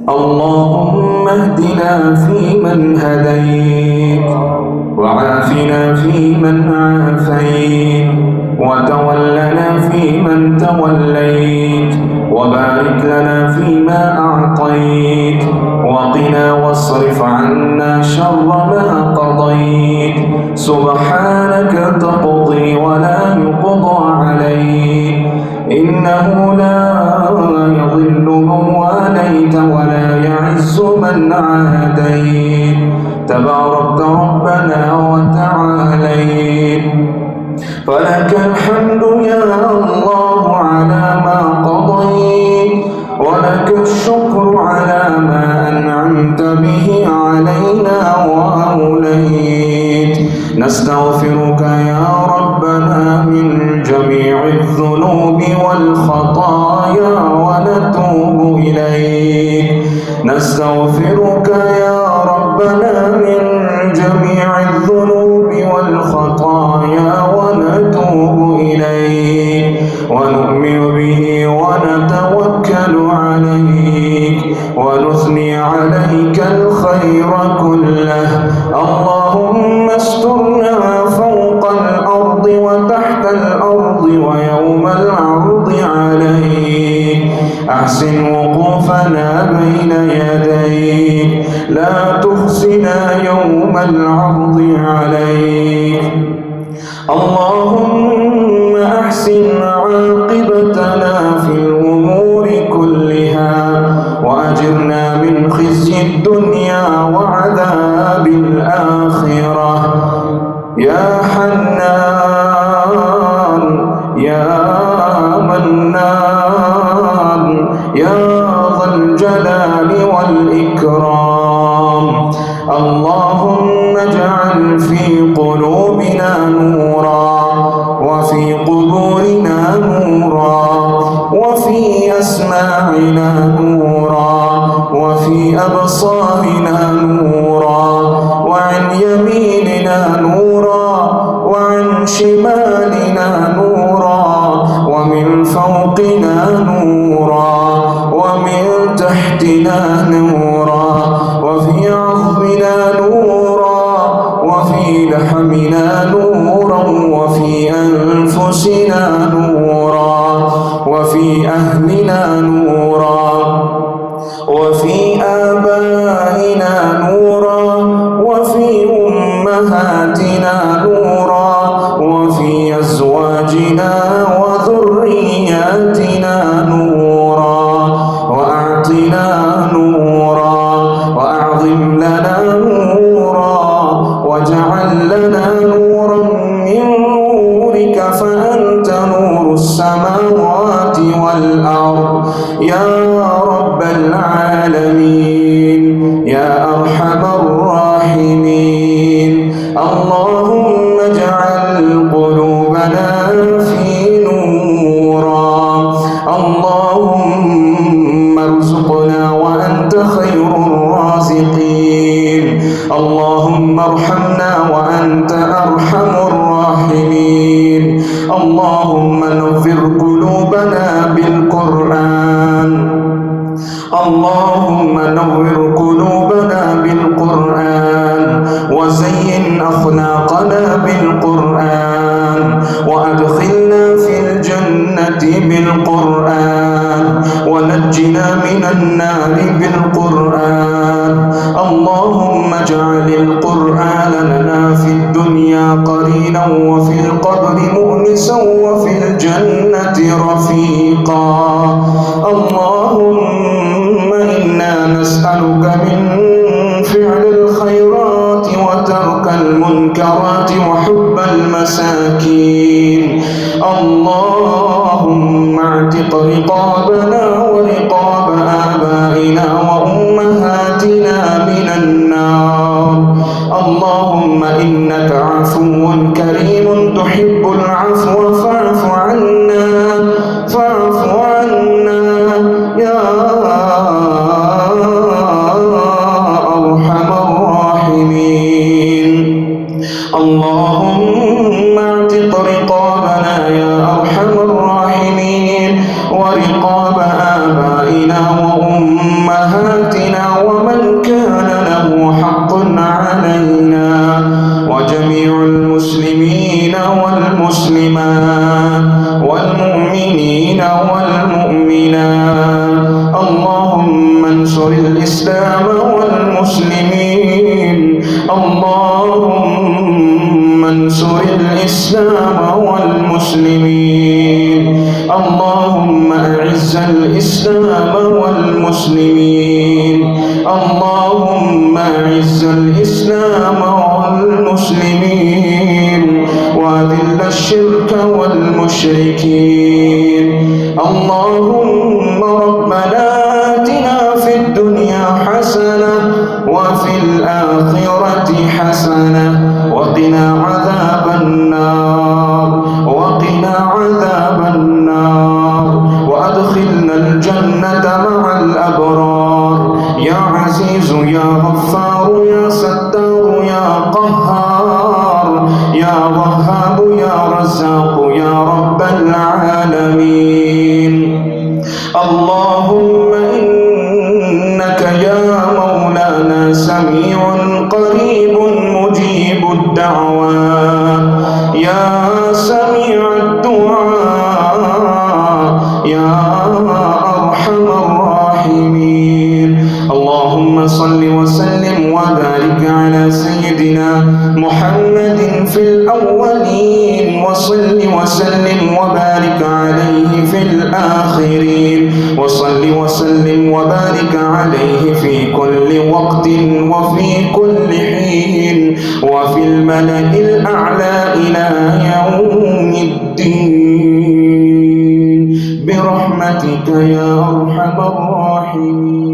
اللهم اهدنا فيمن هديت، وعافنا فيمن عافيت، وتولنا فيمن توليت، وبارك لنا فيما أعطيت، وقنا واصرف عنا شر ما قضيت. سبحانك تقضي ولا يقضى عليك، إنه لا يضل من واليت ولا يعز من عاديت. تباركت ربنا وتعاليت، فلك الحمد يا الله على ما قضيت، ولك الشكر على ما أنعمت به علينا وأوليت. نستغفرك يا ربنا من جميع الذنوب والخطايا ونتوب إليك. نستغفرك يا ربنا من جميع الذنوب والخطايا ونتوب إليك، ونؤمن به ونتوكل عليك، ونثني عليك الخير كله. اللهم استرنا فوق الأرض وتحت الأرض ويوم العرض عليك. أحسن وقوفنا بين يديك، لا تخزنا يوم العرض عليك. اللهم أحسن عاقبتنا في الأمور كلها، وأجرنا من خزي الدنيا وعذاب الآخرة. يا حنان يا منان يا ذا الجلال والإكرام. اللهم اجعل في قلوبنا نورا، وفي قبورنا نورا، وفي أسماعنا نورا، وفي أبصارنا نورا، وعن يميننا نورا، وعن شمالنا نورا، ومن فوقنا نورا، ومن تحتنا نورا، وفي عظمنا نورا، وفي لحمنا نورا، وفي أنفسنا نورا، وفي أهلنا نورا، وفي آبائنا نورا، وفي أمهاتنا نورا، وفي أزواجنا وذرياتنا نورا. وأعطنا نورا، وأعظم لنا نورا، واجعل لنا نورا من نورك، فأنت نور السماوات والأرض يا رب العالمين، يا أرحم الراحمين. اللهم اجعل قلوبنا في نورا. اللهم ارزقنا وأنت خير الرازقين. اللهم ارحمنا وأنت أرحم الراحمين. اللهم نور قلوبنا بالقرآن. اللهم نور قلوبنا بالقرآن، وزين أخلاقنا بالقرآن، وأدخلنا في الجنة بالقرآن، ونجنا من النار بالقرآن. اللهم اجعل القرآن لنا في الدنيا قرينا، وفي القبر مؤنسا، وفي الجنة رفيقا. اللهم إنا نسألك من فعل الخيرات وترك المنكرات وحب المساكين. اللهم اعتق رقابنا ورقاب آبائنا وأمهاتنا من النار. اللهم إنك عفو كريم تحب العفو فاعف عنا، فاعف عنا يا أرحم الراحمين. اللهم اعتق رقابنا يا أرحم الراحمين، ورقاب الإسلام والمسلمين اللهم انصر الإسلام والمسلمين اللهم أعز الإسلام والمسلمين اللهم أعز الإسلام والمسلمين وأذل الشرك والمشركين اللهم ربنا آتنا في الدنيا حسنة وفي الآخرة حسنة وقنا عذاب النار وأدخلنا الجنة مع الأبرار يا عزيز يا غفار يا ستار يا قهار يا وهاب يا رزاق يا رب العالمين اللهم إنك يا مولانا سميع قريب مجيب الدعوات يا سميع الدعاء يا أرحم الراحمين اللهم صل وسلم وبارك على سيدنا محمد في الأولين وصل وسلم وبارك عليه في الآخرين وصل وسلم وبارك عليه في كل وقت وفي كل حين وفي الملأ الأعلى إلى يوم الدين برحمتك يا أرحم الراحمين.